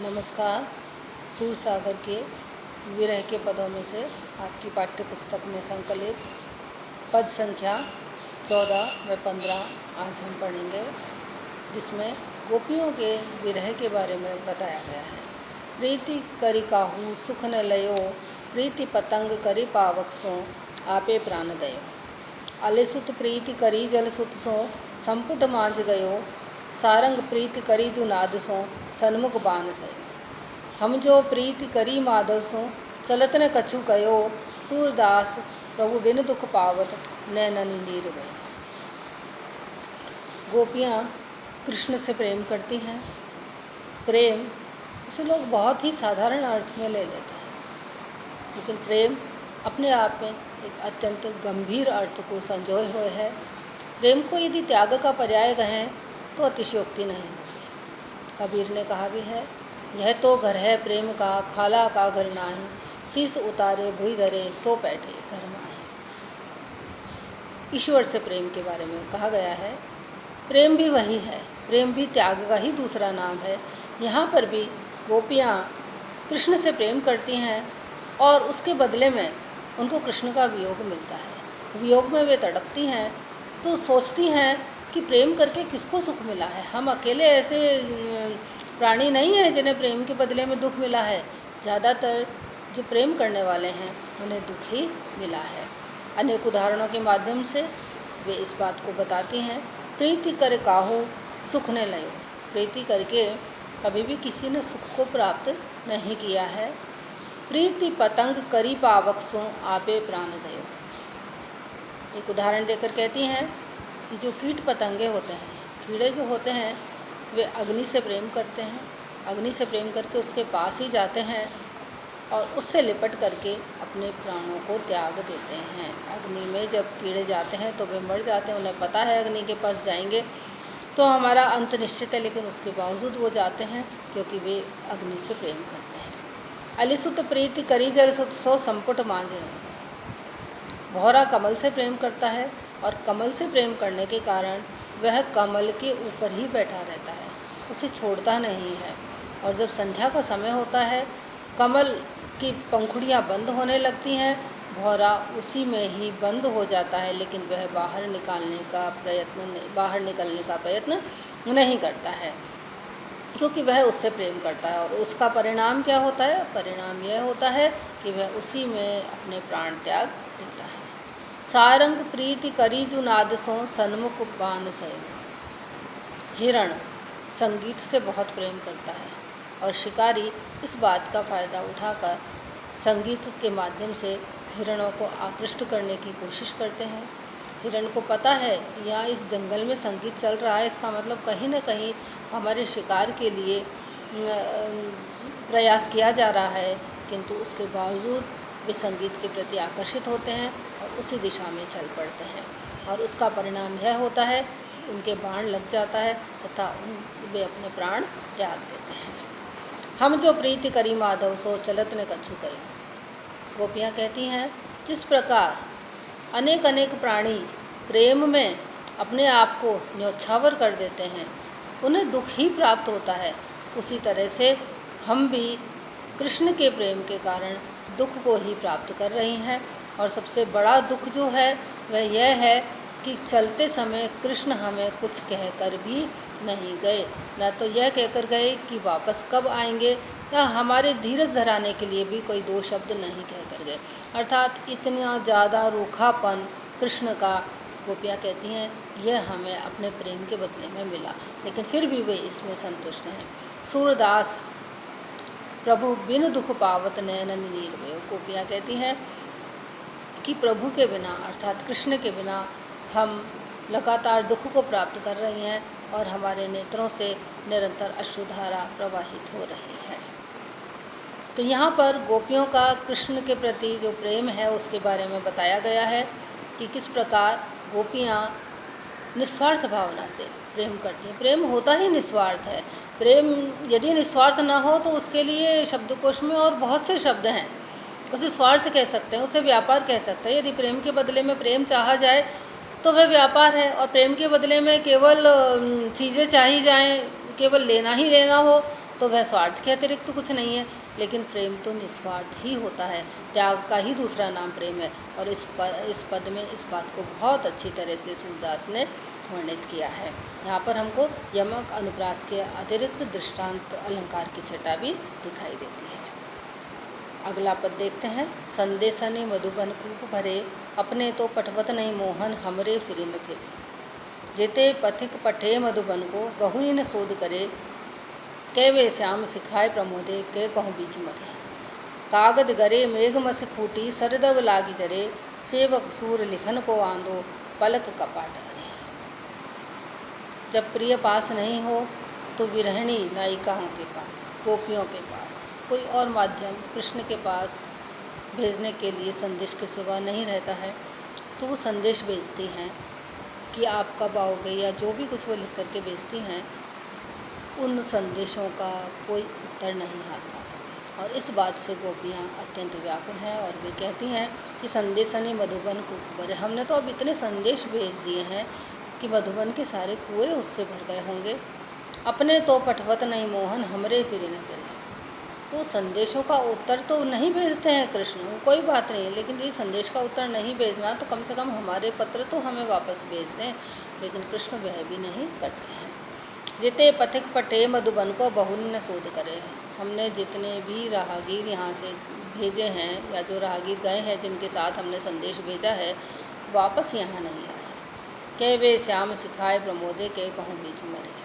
नमस्कार। सूरसागर के विरह के पदों में से आपकी पाठ्य पुस्तक में संकलित पद संख्या 14 व 15 आज हम पढ़ेंगे, जिसमें गोपियों के विरह के बारे में बताया गया है। प्रीति करी काहू सुख न लयो, प्रीति पतंग करी पावक सो, आपे प्राण दयो। अलिसुत प्रीति करी जल सुत सो, संपुट मांझ गयो, सारंग प्रीति करी जो नाद सो, सन्मुख बान सयो। हम जो प्रीति करी माधव सो, चलत न कछु कयो, सूरदास प्रभु बिन दुख पावत, नैनन नीर गए। गोपियाँ कृष्ण से प्रेम करती हैं। प्रेम इसे लोग बहुत ही साधारण अर्थ में ले लेते हैं, लेकिन प्रेम अपने आप में एक अत्यंत गंभीर अर्थ को संजोए हुए है। प्रेम को यदि त्याग का पर्याय कहें तो अतिशयोक्ति नहीं होगी। कबीर ने कहा भी है, यह तो घर है प्रेम का, खाला का घर नाहीं, शीस उतारे भुई धरे, सो बैठे घर माही। ईश्वर से प्रेम के बारे में कहा गया है, प्रेम भी वही है, प्रेम भी त्याग का ही दूसरा नाम है। यहाँ पर भी गोपियाँ कृष्ण से प्रेम करती हैं और उसके बदले में उनको कृष्ण का वियोग मिलता है। वियोग में वे तड़पती हैं तो सोचती हैं कि प्रेम करके किसको सुख मिला है। हम अकेले ऐसे प्राणी नहीं हैं जिन्हें प्रेम के बदले में दुख मिला है। ज़्यादातर जो प्रेम करने वाले हैं उन्हें दुख ही मिला है। अनेक उदाहरणों के माध्यम से वे इस बात को बताती हैं। प्रीति कर काहू सुख न लयो, प्रीति करके कभी भी किसी ने सुख को प्राप्त नहीं किया है। प्रीति पतंग करी पावक सो, आपे प्राण दयो। एक उदाहरण देकर कहती हैं कि जो कीट पतंगे होते हैं, कीड़े जो होते हैं, वे अग्नि से प्रेम करते हैं। अग्नि से प्रेम करके उसके पास ही जाते हैं और उससे लिपट करके अपने प्राणों को त्याग देते हैं। अग्नि में जब कीड़े जाते हैं तो वे मर जाते हैं। उन्हें पता है अग्नि के पास जाएंगे तो हमारा अंत निश्चित है, लेकिन उसके बावजूद वो जाते हैं क्योंकि वे अग्नि से प्रेम करते हैं। अलिसुत प्रीति करी जल सुत सो, संपुट मांझ रहे। भौरा कमल से प्रेम करता है और कमल से प्रेम करने के कारण वह कमल के ऊपर ही बैठा रहता है, उसे छोड़ता नहीं है। और जब संध्या का समय होता है, कमल की पंखुड़ियाँ बंद होने लगती हैं, भौरा उसी में ही बंद हो जाता है, लेकिन वह बाहर निकलने का प्रयत्न नहीं करता है, क्योंकि वह उससे प्रेम करता है। और उसका परिणाम क्या होता है? परिणाम यह होता है कि वह उसी में अपने प्राण त्याग देता है। सारंग प्रीति करी जो नाद सो, सन्मुख बान सयो। हिरण संगीत से बहुत प्रेम करता है और शिकारी इस बात का फ़ायदा उठाकर संगीत के माध्यम से हिरणों को आकृष्ट करने की कोशिश करते हैं। हिरण को पता है यहाँ इस जंगल में संगीत चल रहा है, इसका मतलब कहीं न कहीं हमारे शिकार के लिए प्रयास किया जा रहा है, किंतु उसके बावजूद वे संगीत के प्रति आकर्षित होते हैं और उसी दिशा में चल पड़ते हैं। और उसका परिणाम यह होता है उनके बाण लग जाता है तथा वे अपने प्राण त्याग देते हैं। हम जो प्रीति करी माधव सो, चलत न कछु कयो। गोपियाँ कहती हैं, जिस प्रकार अनेक अनेक प्राणी प्रेम में अपने आप को न्योछावर कर देते हैं, उन्हें दुख ही प्राप्त होता है, उसी तरह से हम भी कृष्ण के प्रेम के कारण दुख को ही प्राप्त कर रही हैं। और सबसे बड़ा दुख जो है वह यह है कि चलते समय कृष्ण हमें कुछ कहकर भी नहीं गए। न तो यह कहकर गए कि वापस कब आएंगे, या हमारे धीरज धराने के लिए भी कोई दो शब्द नहीं कहकर गए। अर्थात इतना ज़्यादा रूखापन कृष्ण का, गोपियाँ कहती हैं, यह हमें अपने प्रेम के बदले में मिला, लेकिन फिर भी वे इसमें संतुष्ट हैं। सूरदास प्रभु बिन दुख पावत, नैनन नीर गयो। गोपियाँ कहती हैं कि प्रभु के बिना अर्थात कृष्ण के बिना हम लगातार दुख को प्राप्त कर रही हैं और हमारे नेत्रों से निरंतर अश्रुधारा प्रवाहित हो रही है। तो यहाँ पर गोपियों का कृष्ण के प्रति जो प्रेम है उसके बारे में बताया गया है कि किस प्रकार गोपियाँ निस्वार्थ भावना से प्रेम करती हैं। प्रेम होता ही निस्वार्थ है। प्रेम यदि निस्वार्थ ना हो तो उसके लिए शब्दकोश में और बहुत से शब्द हैं। उसे स्वार्थ कह सकते हैं, उसे व्यापार कह सकते हैं। यदि प्रेम के बदले में प्रेम चाहा जाए तो वह व्यापार है, और प्रेम के बदले में केवल चीज़ें चाही जाएं, केवल लेना ही लेना हो तो वह स्वार्थ के अतिरिक्त तो कुछ नहीं है, लेकिन प्रेम तो निस्वार्थ ही होता है। त्याग का ही दूसरा नाम प्रेम है। और इस पद में इस बात को बहुत अच्छी तरह से सूरदास ने वर्णित किया है। यहाँ पर हमको यमक अनुप्रास के अतिरिक्त दृष्टांत अलंकार की छटा भी दिखाई देती है। अगला पद देखते हैं। संदेशनि मधुबन कूप भरे, अपने तो पटवत नहीं मोहन हमरे फिरिन फिर। जेते पथिक पठे मधुबन को, बहुरी न शोध करे, कै वे श्याम सिखाए प्रमोदे, कै कहूँ बीच मरे। कागद गरे मेघ मस खूटी, सरदब लागी जरे, सेवक सूर लिखन को आंदो, पलक कपाट अरे। जब प्रिय पास नहीं हो तो विरहिणी नायिकाओं के पास, गोपियों के पास कोई और माध्यम कृष्ण के पास भेजने के लिए संदेश के सिवा नहीं रहता है, तो वो संदेश भेजती हैं कि आप कब आओगे, या जो भी कुछ वो लिख करके भेजती हैं, उन संदेशों का कोई उत्तर नहीं आता। और इस बात से गोपियाँ अत्यंत व्याकुल हैं और वे कहती हैं कि संदेशनि मधुबन कूप भरे, हमने तो अब इतने संदेश भेज दिए हैं कि मधुबन के सारे कुएँ उससे भर गए होंगे। अपने तो पटवत नहीं मोहन हमरे फिरे न फिरे। वो संदेशों का उत्तर तो नहीं भेजते हैं कृष्ण, कोई बात नहीं, लेकिन ये संदेश का उत्तर नहीं भेजना तो कम से कम हमारे पत्र तो हमें वापस भेज दें, लेकिन कृष्ण वह भी नहीं करते हैं। जिते पथिक पटे मधुबन को बहुन न शोध करे, हमने जितने भी राहगीर यहाँ से भेजे हैं या जो राहगीर गए हैं जिनके साथ हमने संदेश भेजा है, वापस यहाँ नहीं आए। कै वे श्याम सिखाए प्रमोदे, कै कहूँ बीच मरे।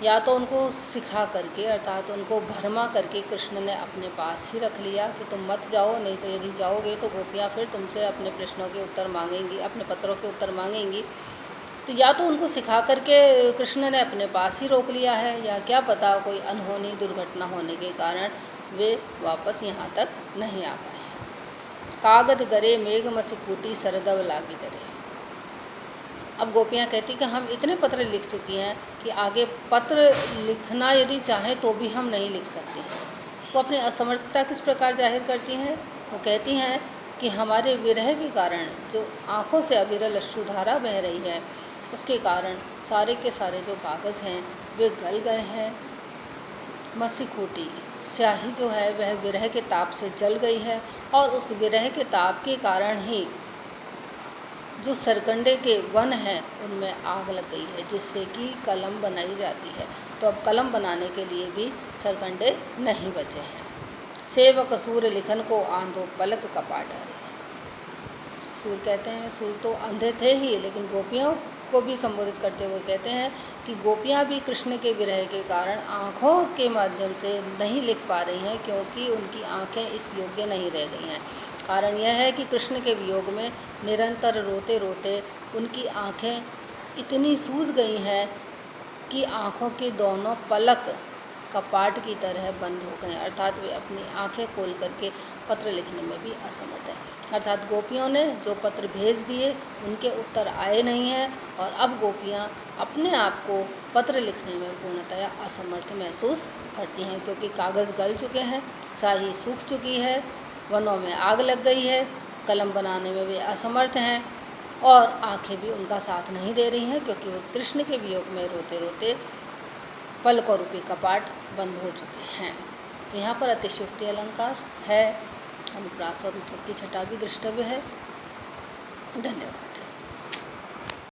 या तो उनको सिखा करके अर्थात उनको भरमा करके कृष्ण ने अपने पास ही रख लिया कि तुम मत जाओ, नहीं तो यदि जाओगे तो गोपियाँ फिर तुमसे अपने प्रश्नों के उत्तर मांगेंगी, अपने पत्रों के उत्तर मांगेंगी। तो या तो उनको सिखा करके कृष्ण ने अपने पास ही रोक लिया है, या क्या पता कोई अनहोनी दुर्घटना होने के कारण वे वापस यहाँ तक नहीं आ पाए। कागद गरे मेघ मस कूटी, सरदब लागी जरे। अब गोपियाँ कहती कि हम इतने पत्र लिख चुकी हैं कि आगे पत्र लिखना यदि चाहें तो भी हम नहीं लिख सकते हैं। वो अपनी असमर्थता किस प्रकार जाहिर करती हैं? वो कहती हैं कि हमारे विरह के कारण जो आँखों से अविरल अश्रुधारा बह रही है, उसके कारण सारे के सारे जो कागज़ हैं वे गल गए हैं। मसी खूटी स्याही जो है वह विरह के ताप से जल गई है, और उस विरह के ताप के कारण ही जो सरकंडे के वन हैं उनमें आग लग गई है, जिससे कि कलम बनाई जाती है। तो अब कलम बनाने के लिए भी सरकंडे नहीं बचे हैं। सेवक सूर लिखन को आंधो, पलक कपाट अरे। सूर कहते हैं, सूर तो अंधे थे ही, लेकिन गोपियों को भी संबोधित करते हुए कहते हैं कि गोपियाँ भी कृष्ण के विरह के कारण आँखों के माध्यम से नहीं लिख पा रही हैं, क्योंकि उनकी आँखें इस योग्य नहीं रह गई हैं। कारण यह है कि कृष्ण के वियोग में निरंतर रोते रोते उनकी आँखें इतनी सूज गई हैं कि आँखों के दोनों पलक कपाट की तरह बंद हो गए, अर्थात वे अपनी आँखें खोल करके पत्र लिखने में भी असमर्थ हैं। अर्थात गोपियों ने जो पत्र भेज दिए उनके उत्तर आए नहीं हैं, और अब गोपियाँ अपने आप को पत्र लिखने में पूर्णतया असमर्थ महसूस करती हैं, क्योंकि कागज़ गल चुके हैं, स्याही सूख चुकी है, वनों में आग लग गई है, कलम बनाने में वे असमर्थ हैं, और आँखें भी उनका साथ नहीं दे रही हैं, क्योंकि वे कृष्ण के वियोग में रोते रोते पलकों रूपी कपाट बंद हो चुके हैं। तो यहाँ पर अतिशयोक्ति अलंकार है, अनुप्रास और रूपक की छटा भी द्रष्टव्य है। धन्यवाद।